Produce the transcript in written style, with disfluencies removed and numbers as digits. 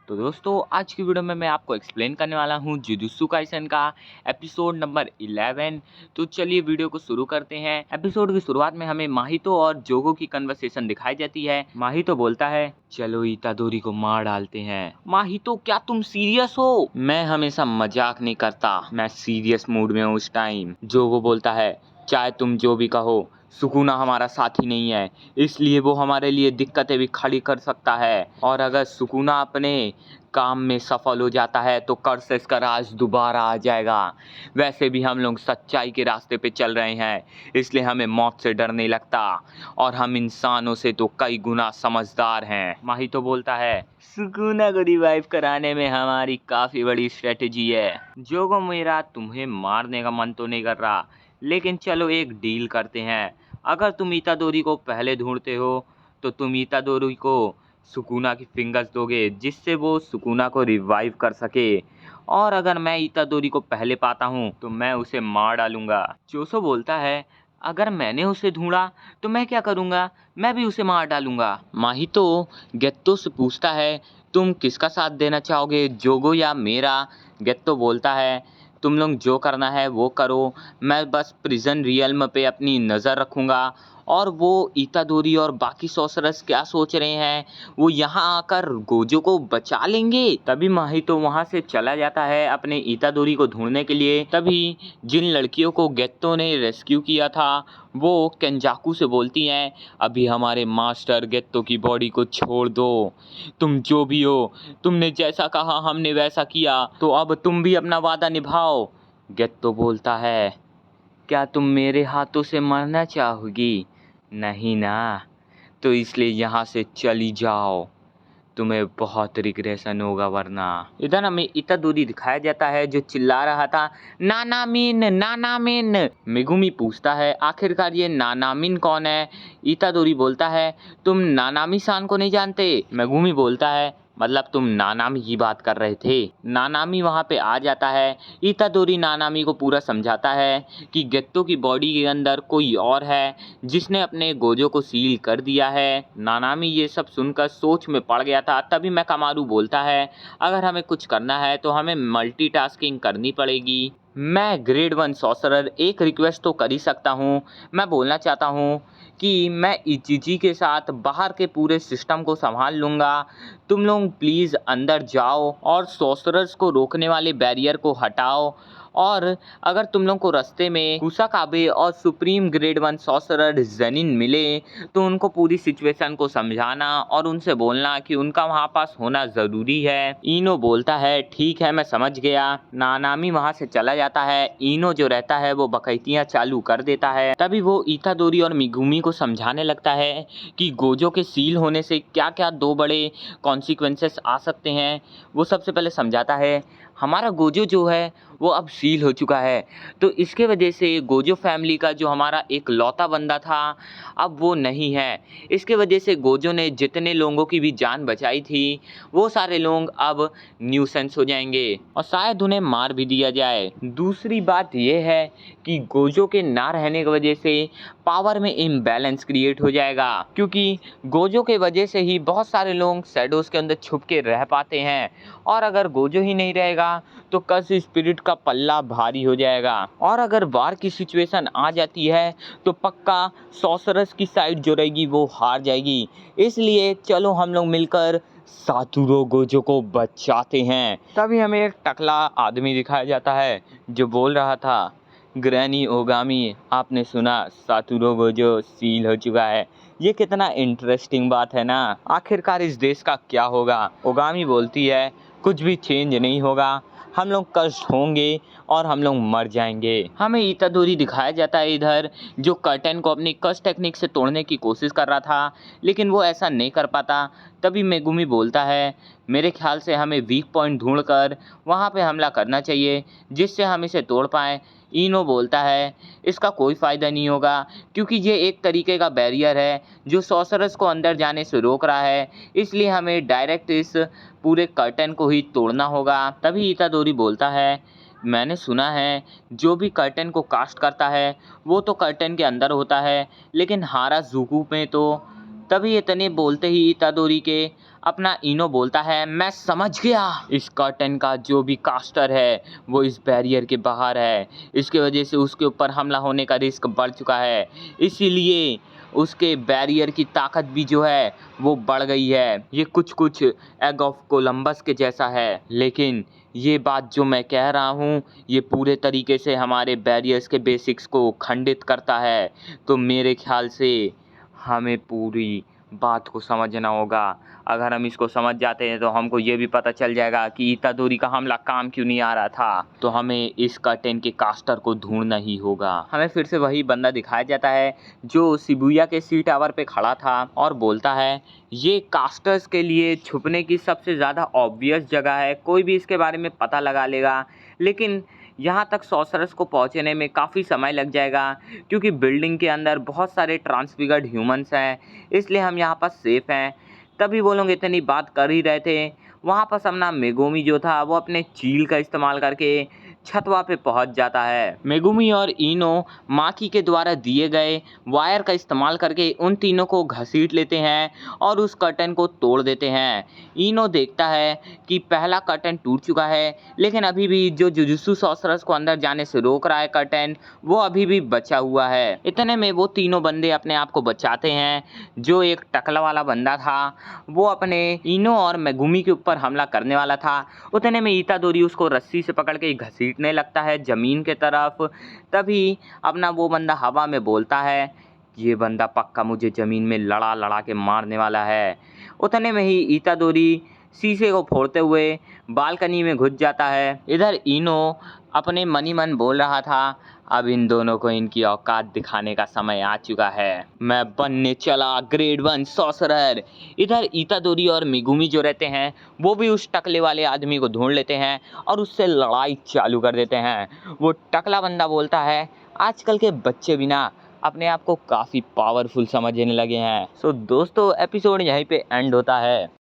तो दोस्तों आज की वीडियो में मैं आपको एक्सप्लेन करने वाला हूँ जुजुत्सु काइसेन का एपिसोड नंबर 11। तो चलिए वीडियो को शुरू करते हैं। एपिसोड की शुरुआत में हमें माहितो और जोगो की कन्वर्सेशन दिखाई जाती है। माहितो बोलता है, चलो इतादोरी को मार डालते हैं। माहितो, क्या तुम सीरियस हो? मैं हमेशा मजाक नहीं करता, मैं सीरियस मूड में हूँ उस टाइम। जोगो बोलता है, चाहे तुम जो भी कहो, सुकुना हमारा साथी नहीं है, इसलिए वो हमारे लिए दिक्कतें भी खड़ी कर सकता है। और अगर सुकुना अपने काम में सफल हो जाता है तो कर्सेस का राज दोबारा आ जाएगा। वैसे भी हम लोग सच्चाई के रास्ते पे चल रहे हैं, इसलिए हमें मौत से डर नहीं लगता और हम इंसानों से तो कई गुना समझदार हैं। माहितो बोलता है, सुकुना को रिवाइव कराने में हमारी काफी बड़ी स्ट्रेटेजी है। जोगो, मेरा तुम्हें मारने का मन तो नहीं कर रहा, लेकिन चलो एक डील करते हैं। अगर तुम इतादोरी को पहले ढूंढते हो तो तुम इतादोरी को सुकुना की फिंगर्स दोगे, जिससे वो सुकुना को रिवाइव कर सके। और अगर मैं इतादोरी को पहले पाता हूँ तो मैं उसे मार डालूंगा। चोसो बोलता है, अगर मैंने उसे ढूंढा तो मैं क्या करूँगा? मैं भी उसे मार डालूंगा। माहितो गेत्तो से पूछता है, तुम किसका साथ देना चाहोगे, जोगो या मेरा? गेत्तो बोलता है, तुम लोग जो करना है वो करो, मैं बस प्रिजन रियल्म पे अपनी नज़र रखूँगा। और वो इतादोरी और बाकी सॉर्सरर्स क्या सोच रहे हैं, वो यहाँ आकर गोजो को बचा लेंगे? तभी माहितो वहाँ से चला जाता है अपने इतादोरी को ढूंढने के लिए। तभी जिन लड़कियों को गेत्तो ने रेस्क्यू किया था वो केंजाकू से बोलती हैं, अभी हमारे मास्टर गेत्तो की बॉडी को छोड़ दो। तुम जो भी हो, तुमने जैसा कहा हमने वैसा किया, तो अब तुम भी अपना वादा निभाओ। गेत्तो बोलता है, क्या तुम मेरे हाथों से मरना चाहोगी? नहीं ना, तो इसलिए यहाँ से चली जाओ, तुम्हें बहुत रिग्रेशन होगा वरना। इधर हमें इतादोरी दिखाया जाता है जो चिल्ला रहा था, नानामिन नानामिन। मेगुमी पूछता है, आखिरकार ये नानामिन कौन है? इतादोरी बोलता है, तुम नानामी सान को नहीं जानते? मेगुमी बोलता है, मतलब तुम नानामी की बात कर रहे थे। नानामी वहाँ पे आ जाता है। इतादोरी नानामी को पूरा समझाता है कि गेत्तो की बॉडी के अंदर कोई और है जिसने अपने गोजो को सील कर दिया है। नानामी ये सब सुनकर सोच में पड़ गया था। तभी मैकामारू बोलता है, अगर हमें कुछ करना है तो हमें मल्टीटास्किंग करनी पड़ेगी। मैं ग्रेड 1 सॉर्सरर, एक रिक्वेस्ट तो कर ही सकता हूँ। मैं बोलना चाहता हूँ कि मैं इचिची के साथ बाहर के पूरे सिस्टम को संभाल लूँगा। तुम लोग प्लीज़ अंदर जाओ और सॉर्सरर्स को रोकने वाले बैरियर को हटाओ। और अगर तुम लोग को रास्ते में कुसाकाबे और सुप्रीम ग्रेड 1 सॉर्सरर जेनिन मिले तो उनको पूरी सिचुएशन को समझाना और उनसे बोलना कि उनका वहाँ पास होना ज़रूरी है। इनो बोलता है, ठीक है मैं समझ गया। नानामी वहाँ से चला जाता है। इनो जो रहता है वो बकैतियाँ चालू कर देता है। तभी वो इतादोरी और मिगुमी को समझाने लगता है कि गोजो के सील होने से क्या क्या दो बड़े कॉन्सिक्वेंसेस आ सकते हैं। वो सबसे पहले समझाता है, हमारा गोजो जो है वो अब सील हो चुका है, तो इसके वजह से गोजो फैमिली का जो हमारा एक लौता बंदा था अब वो नहीं है। इसके वजह से गोजो ने जितने लोगों की भी जान बचाई थी वो सारे लोग अब न्यूसेंस हो जाएंगे और शायद उन्हें मार भी दिया जाए। दूसरी बात ये है कि गोजो के ना रहने की वजह से पावर में इम्बैलेंस क्रिएट हो जाएगा, क्योंकि गोजो के वजह से ही बहुत सारे लोग शैडोज के अंदर छुप के रह पाते हैं। और अगर गोजो ही नहीं रहेगा तो कर्स स्पिरिट का पल्ला भारी हो जाएगा। और अगर वार की सिचुएशन आ जाती है तो पक्का सॉर्सरर्स की साइड जो रहेगी वो हार जाएगी। इसलिए चलो हम लोग मिलकर सातुरो गोजो को बचाते हैं। तभी हमें एक टकला आदमी दिखाया जाता है जो बोल रहा था, ग्रैनी ओगामी, आपने सुना सातुरो गोजो सील हो चुका है। ये कितना इंटरेस्टिंग बात है ना। आखिरकार इस देश का क्या होगा? ओगामी बोलती है, कुछ भी चेंज नहीं होगा, हम लोग कष्ट होंगे और हम लोग मर जाएंगे। हमें इतादोरी दिखाया जाता है इधर, जो कर्टेन को अपनी कस्ट टेक्निक से तोड़ने की कोशिश कर रहा था, लेकिन वो ऐसा नहीं कर पाता। तभी मेगुमी बोलता है, मेरे ख्याल से हमें वीक पॉइंट ढूंढकर वहाँ पे हमला करना चाहिए जिससे हम इसे तोड़ पाएँ। इनो बोलता है, इसका कोई फ़ायदा नहीं होगा, क्योंकि ये एक तरीके का बैरियर है जो सॉर्सरर्स को अंदर जाने से रोक रहा है, इसलिए हमें डायरेक्ट इस पूरे कर्टेन को ही तोड़ना होगा। तभी इतादोरी बोलता है, मैंने सुना है जो भी कर्टेन को कास्ट करता है वो तो कर्टेन के अंदर होता है, लेकिन हाराजुकु में तो। तभी इतने बोलते ही इतादोरी के अपना इनो बोलता है, मैं समझ गया, इस कर्टन का जो भी कास्टर है वो इस बैरियर के बाहर है, इसके वजह से उसके ऊपर हमला होने का रिस्क बढ़ चुका है, इसीलिए उसके बैरियर की ताकत भी जो है वो बढ़ गई है। ये कुछ एग ऑफ कोलंबस के जैसा है, लेकिन ये बात जो मैं कह रहा हूँ ये पूरे तरीके से हमारे बैरियर्स के बेसिक्स को खंडित करता है। तो मेरे ख्याल से हमें पूरी बात को समझना होगा। अगर हम इसको समझ जाते हैं तो हमको ये भी पता चल जाएगा कि इतादोरी का हमला काम क्यों नहीं आ रहा था। तो हमें इस कर्टेन के कास्टर को ढूंढना ही होगा। हमें फिर से वही बंदा दिखाया जाता है जो शिबुया के सी टावर पे खड़ा था और बोलता है, ये कास्टर्स के लिए छुपने की सबसे ज़्यादा ऑब्वियस जगह है, कोई भी इसके बारे में पता लगा लेगा, लेकिन यहाँ तक सॉर्सरर्स को पहुँचने में काफ़ी समय लग जाएगा क्योंकि बिल्डिंग के अंदर बहुत सारे ट्रांसफिगर्ड ह्यूमंस हैं, इसलिए हम यहाँ पर सेफ़ हैं। तभी वो लोग इतनी बात कर ही रहे थे, वहाँ पर अपना मेगुमी जो था वो अपने चील का इस्तेमाल करके छतवा पे पहुंच जाता है। मेगुमी और इनो माकी के द्वारा दिए गए वायर का इस्तेमाल करके उन तीनों को घसीट लेते हैं और उस कर्टन को तोड़ देते हैं। इनो देखता है कि पहला कर्टन टूट चुका है, लेकिन अभी भी जो जुजुत्सु सॉर्सरर्स को अंदर जाने से रोक रहा है कर्टन, वो अभी भी बचा हुआ है। इतने में वो तीनों बंदे अपने आप को बचाते हैं। जो एक टकला वाला बंदा था वो अपने इनो और मेगुमी के ऊपर हमला करने वाला था, उतने में इतादोरी उसको रस्सी से पकड़ के घसीटने लगता है ज़मीन के तरफ। तभी अपना वो बंदा हवा में बोलता है, ये बंदा पक्का मुझे ज़मीन में लड़ा लड़ा के मारने वाला है। उतने में ही इतादोरी शीशे को फोड़ते हुए बालकनी में घुस जाता है। इधर इनो अपने मन ही मन बोल रहा था, अब इन दोनों को इनकी औकात दिखाने का समय आ चुका है, मैं बनने चला ग्रेड 1 सॉर्सरर। इधर इतादोरी और मेगुमी जो रहते हैं वो भी उस टकले वाले आदमी को ढूंढ लेते हैं और उससे लड़ाई चालू कर देते हैं। वो टकला बंदा बोलता है, आजकल के बच्चे भी ना अपने आप को काफ़ी पावरफुल समझने लगे हैं। सो दोस्तों, एपिसोड यहीं पे एंड होता है।